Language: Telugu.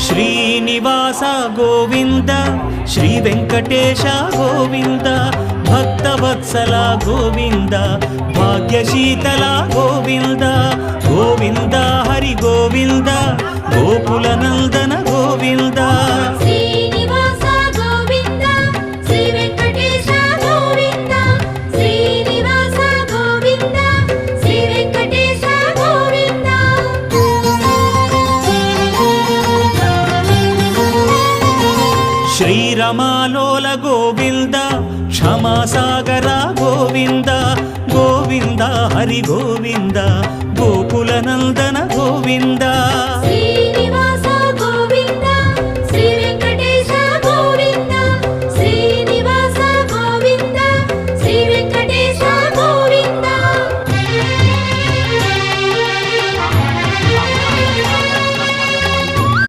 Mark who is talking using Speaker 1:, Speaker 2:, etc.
Speaker 1: శ్రీనివాస గోవింద శ్రీ వెంకటేశ గోవింద భక్తవత్సల గోవింద భాగ్యశీతల గోవింద గోవింద హరి గోవింద గోకుల నందన గోవింద శ్రీరమాలోల గోవింద క్షమాసాగర గోవింద గోవింద హరి గోవింద గోకుల నందన గోవింద